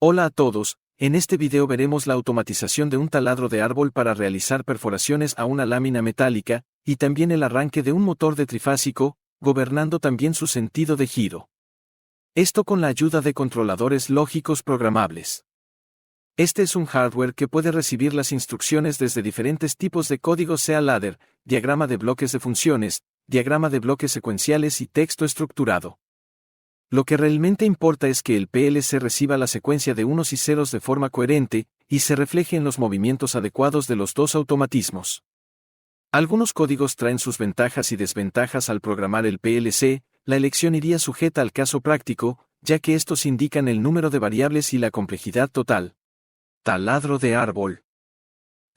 Hola a todos, en este video veremos la automatización de un taladro de árbol para realizar perforaciones a una lámina metálica, y también el arranque de un motor de trifásico, gobernando también su sentido de giro. Esto con la ayuda de controladores lógicos programables. Este es un hardware que puede recibir las instrucciones desde diferentes tipos de códigos, sea ladder, diagrama de bloques de funciones, diagrama de bloques secuenciales y texto estructurado. Lo que realmente importa es que el PLC reciba la secuencia de unos y ceros de forma coherente, y se refleje en los movimientos adecuados de los dos automatismos. Algunos códigos traen sus ventajas y desventajas al programar el PLC, la elección iría sujeta al caso práctico, ya que estos indican el número de variables y la complejidad total. Taladro de árbol.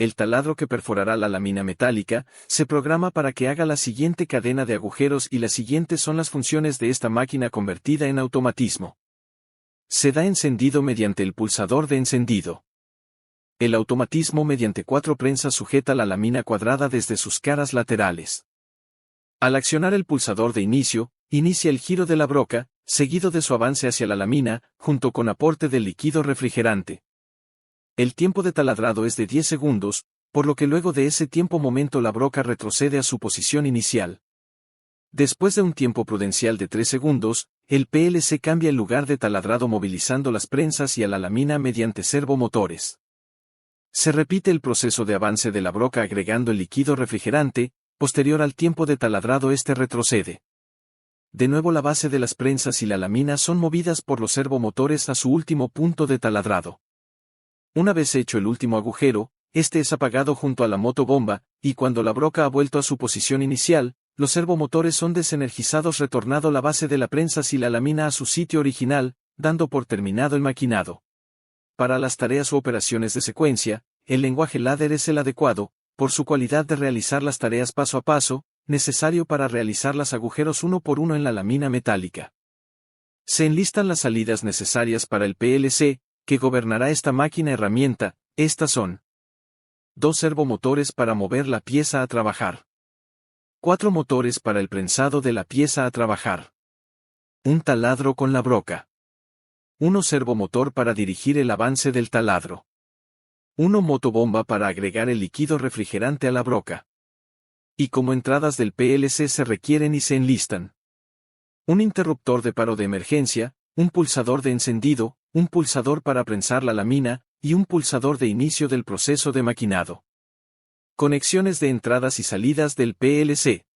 El taladro que perforará la lámina metálica, se programa para que haga la siguiente cadena de agujeros y las siguientes son las funciones de esta máquina convertida en automatismo. Se da encendido mediante el pulsador de encendido. El automatismo mediante 4 prensas sujeta la lámina cuadrada desde sus caras laterales. Al accionar el pulsador de inicio, inicia el giro de la broca, seguido de su avance hacia la lámina, junto con aporte del líquido refrigerante. El tiempo de taladrado es de 10 segundos, por lo que luego de ese tiempo momento la broca retrocede a su posición inicial. Después de un tiempo prudencial de 3 segundos, el PLC cambia el lugar de taladrado movilizando las prensas y a la lámina mediante servomotores. Se repite el proceso de avance de la broca agregando el líquido refrigerante, posterior al tiempo de taladrado este retrocede. De nuevo la base de las prensas y la lámina son movidas por los servomotores a su último punto de taladrado. Una vez hecho el último agujero, este es apagado junto a la motobomba, y cuando la broca ha vuelto a su posición inicial, los servomotores son desenergizados retornando la base de la prensa y la lámina a su sitio original, dando por terminado el maquinado. Para las tareas u operaciones de secuencia, el lenguaje ladder es el adecuado, por su cualidad de realizar las tareas paso a paso, necesario para realizar los agujeros uno por uno en la lámina metálica. Se enlistan las salidas necesarias para el PLC, que gobernará esta máquina herramienta. Estas son 2 servomotores para mover la pieza a trabajar. 4 motores para el prensado de la pieza a trabajar. Un taladro con la broca. 1 servomotor para dirigir el avance del taladro. 1 motobomba para agregar el líquido refrigerante a la broca. Y como entradas del PLC se requieren y se enlistan: un interruptor de paro de emergencia, un pulsador de encendido, un pulsador para prensar la lámina, y un pulsador de inicio del proceso de maquinado. Conexiones de entradas y salidas del PLC.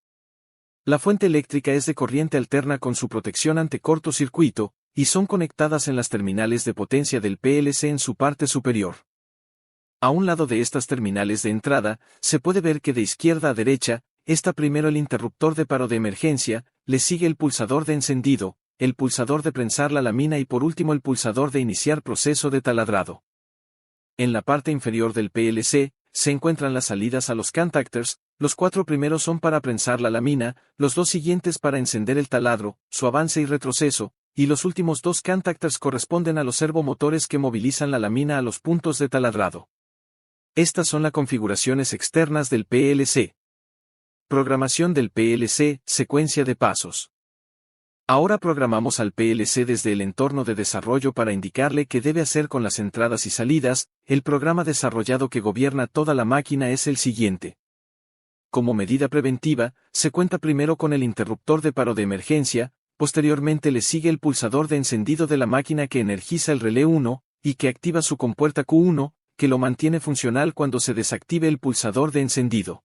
La fuente eléctrica es de corriente alterna con su protección ante cortocircuito, y son conectadas en las terminales de potencia del PLC en su parte superior. A un lado de estas terminales de entrada, se puede ver que de izquierda a derecha, está primero el interruptor de paro de emergencia, le sigue el pulsador de encendido, el pulsador de prensar la lámina y por último el pulsador de iniciar proceso de taladrado. En la parte inferior del PLC, se encuentran las salidas a los contactors, los 4 primeros son para prensar la lámina, los 2 siguientes para encender el taladro, su avance y retroceso, y los últimos 2 contactors corresponden a los servomotores que movilizan la lámina a los puntos de taladrado. Estas son las configuraciones externas del PLC. Programación del PLC, secuencia de pasos. Ahora programamos al PLC desde el entorno de desarrollo para indicarle qué debe hacer con las entradas y salidas. El programa desarrollado que gobierna toda la máquina es el siguiente. Como medida preventiva, se cuenta primero con el interruptor de paro de emergencia, posteriormente le sigue el pulsador de encendido de la máquina que energiza el relé 1, y que activa su compuerta Q1, que lo mantiene funcional cuando se desactive el pulsador de encendido.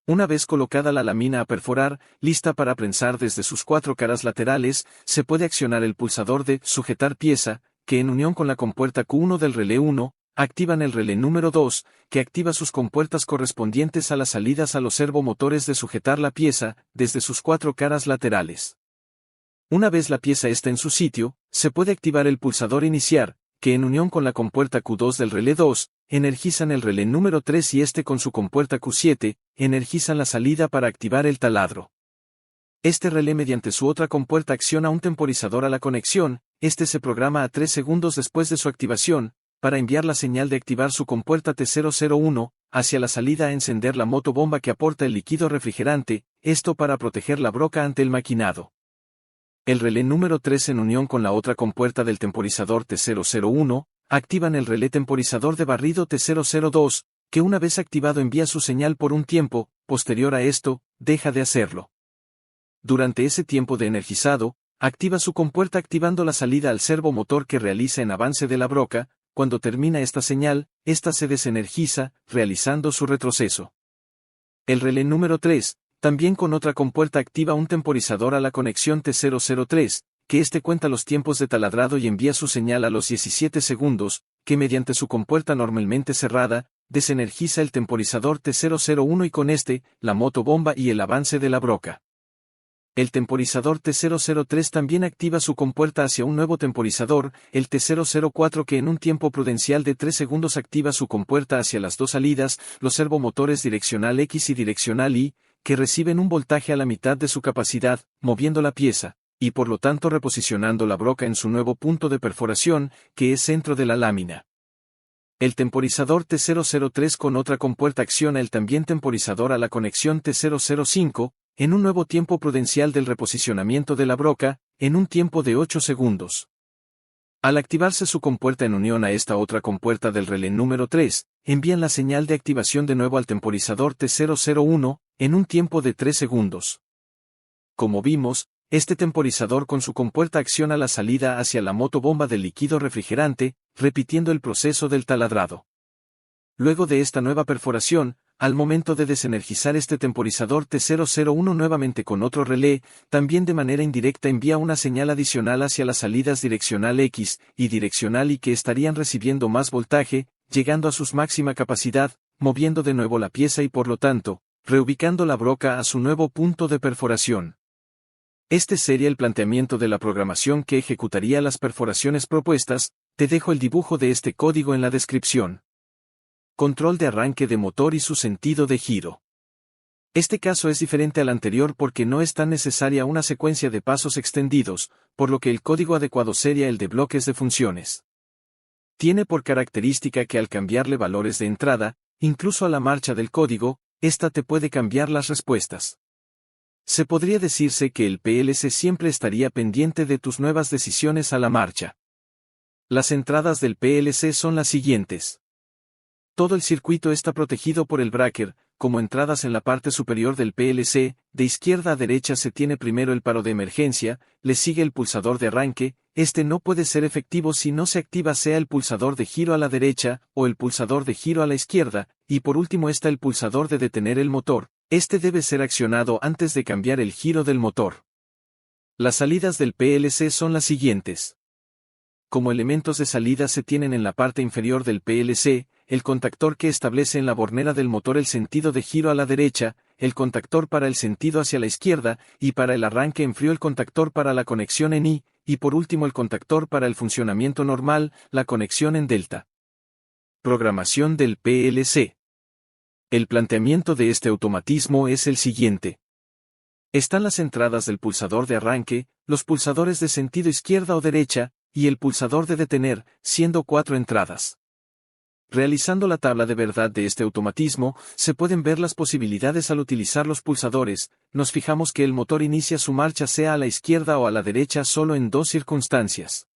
Una vez colocada la lámina a perforar, lista para prensar desde sus 4 caras laterales, se puede accionar el pulsador de sujetar pieza, que en unión con la compuerta Q1 del relé 1, activan el relé número 2, que activa sus compuertas correspondientes a las salidas a los servomotores de sujetar la pieza, desde sus 4 caras laterales. Una vez la pieza está en su sitio, se puede activar el pulsador iniciar, que en unión con la compuerta Q2 del relé 2, energizan el relé número 3 y este con su compuerta Q7, energizan la salida para activar el taladro. Este relé mediante su otra compuerta acciona un temporizador a la conexión, este se programa a 3 segundos después de su activación, para enviar la señal de activar su compuerta T001, hacia la salida a encender la motobomba que aporta el líquido refrigerante, esto para proteger la broca ante el maquinado. El relé número 3 en unión con la otra compuerta del temporizador T001, activan el relé temporizador de barrido T002, que una vez activado envía su señal por un tiempo, posterior a esto, deja de hacerlo. Durante ese tiempo de energizado, activa su compuerta activando la salida al servomotor que realiza en avance de la broca. Cuando termina esta señal, esta se desenergiza, realizando su retroceso. El relé número 3, también con otra compuerta activa un temporizador a la conexión T003, que este cuenta los tiempos de taladrado y envía su señal a los 17 segundos, que mediante su compuerta normalmente cerrada, desenergiza el temporizador T001 y con este, la motobomba y el avance de la broca. El temporizador T003 también activa su compuerta hacia un nuevo temporizador, el T004 que en un tiempo prudencial de 3 segundos activa su compuerta hacia las dos salidas, los servomotores direccional X y direccional Y, que reciben un voltaje a la mitad de su capacidad, moviendo la pieza, y por lo tanto reposicionando la broca en su nuevo punto de perforación, que es centro de la lámina. El temporizador T003 con otra compuerta acciona el también temporizador a la conexión T005, en un nuevo tiempo prudencial del reposicionamiento de la broca, en un tiempo de 8 segundos. Al activarse su compuerta en unión a esta otra compuerta del relé número 3, envían la señal de activación de nuevo al temporizador T001, en un tiempo de 3 segundos. Como vimos, este temporizador con su compuerta acciona la salida hacia la motobomba del líquido refrigerante, repitiendo el proceso del taladrado. Luego de esta nueva perforación, al momento de desenergizar este temporizador T001 nuevamente con otro relé, también de manera indirecta envía una señal adicional hacia las salidas direccional X y direccional Y que estarían recibiendo más voltaje, llegando a su máxima capacidad, moviendo de nuevo la pieza y por lo tanto, reubicando la broca a su nuevo punto de perforación. Este sería el planteamiento de la programación que ejecutaría las perforaciones propuestas. Te dejo el dibujo de este código en la descripción. Control de arranque de motor y su sentido de giro. Este caso es diferente al anterior porque no es tan necesaria una secuencia de pasos extendidos, por lo que el código adecuado sería el de bloques de funciones. Tiene por característica que al cambiarle valores de entrada, incluso a la marcha del código, ésta te puede cambiar las respuestas. Se podría decirse que el PLC siempre estaría pendiente de tus nuevas decisiones a la marcha. Las entradas del PLC son las siguientes. Todo el circuito está protegido por el breaker, como entradas en la parte superior del PLC, de izquierda a derecha se tiene primero el paro de emergencia, le sigue el pulsador de arranque, este no puede ser efectivo si no se activa sea el pulsador de giro a la derecha, o el pulsador de giro a la izquierda, y por último está el pulsador de detener el motor, este debe ser accionado antes de cambiar el giro del motor. Las salidas del PLC son las siguientes. Como elementos de salida se tienen en la parte inferior del PLC, el contactor que establece en la bornera del motor el sentido de giro a la derecha, el contactor para el sentido hacia la izquierda, y para el arranque en frío el contactor para la conexión en Y, y por último el contactor para el funcionamiento normal, la conexión en delta. Programación del PLC. El planteamiento de este automatismo es el siguiente. Están las entradas del pulsador de arranque, los pulsadores de sentido izquierda o derecha, y el pulsador de detener, siendo 4 entradas. Realizando la tabla de verdad de este automatismo, se pueden ver las posibilidades al utilizar los pulsadores. Nos fijamos que el motor inicia su marcha sea a la izquierda o a la derecha solo en 2 circunstancias.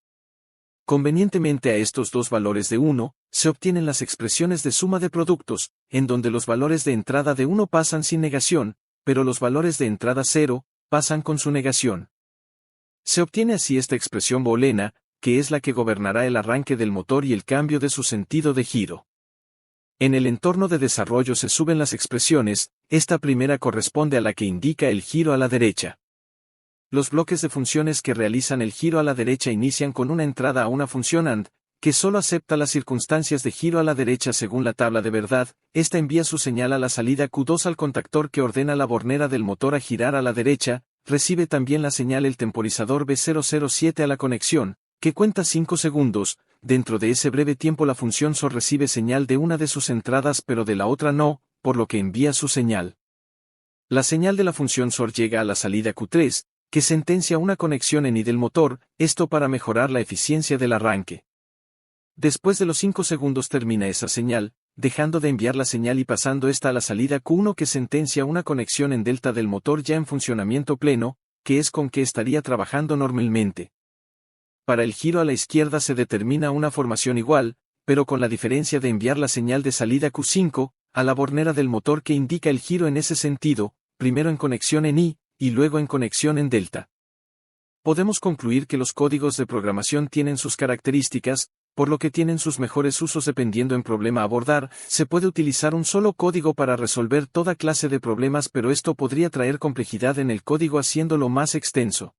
Convenientemente a estos dos valores de 1, se obtienen las expresiones de suma de productos, en donde los valores de entrada de 1 pasan sin negación, pero los valores de entrada 0, pasan con su negación. Se obtiene así esta expresión booleana, que es la que gobernará el arranque del motor y el cambio de su sentido de giro. En el entorno de desarrollo se suben las expresiones, esta primera corresponde a la que indica el giro a la derecha. Los bloques de funciones que realizan el giro a la derecha inician con una entrada a una función AND, que solo acepta las circunstancias de giro a la derecha según la tabla de verdad, esta envía su señal a la salida Q2 al contactor que ordena la bornera del motor a girar a la derecha, recibe también la señal el temporizador B007 a la conexión, que cuenta 5 segundos, dentro de ese breve tiempo la función SOR recibe señal de una de sus entradas pero de la otra no, por lo que envía su señal. La señal de la función SOR llega a la salida Q3, que sentencia una conexión en Y del motor, esto para mejorar la eficiencia del arranque. Después de los 5 segundos termina esa señal, dejando de enviar la señal y pasando esta a la salida Q1 que sentencia una conexión en delta del motor ya en funcionamiento pleno, que es con que estaría trabajando normalmente. Para el giro a la izquierda se determina una formación igual, pero con la diferencia de enviar la señal de salida Q5 a la bornera del motor que indica el giro en ese sentido, primero en conexión en Y, y luego en conexión en delta. Podemos concluir que los códigos de programación tienen sus características, por lo que tienen sus mejores usos dependiendo en problema a abordar. Se puede utilizar un solo código para resolver toda clase de problemas, pero esto podría traer complejidad en el código haciéndolo más extenso.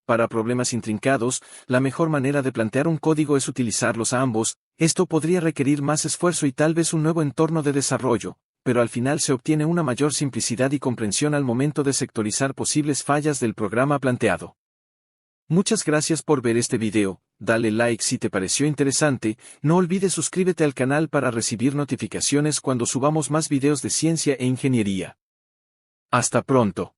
Para problemas intrincados, la mejor manera de plantear un código es utilizarlos a ambos. Esto podría requerir más esfuerzo y tal vez un nuevo entorno de desarrollo, pero al final se obtiene una mayor simplicidad y comprensión al momento de sectorizar posibles fallas del programa planteado. Muchas gracias por ver este video, dale like si te pareció interesante, no olvides suscríbete al canal para recibir notificaciones cuando subamos más videos de ciencia e ingeniería. Hasta pronto.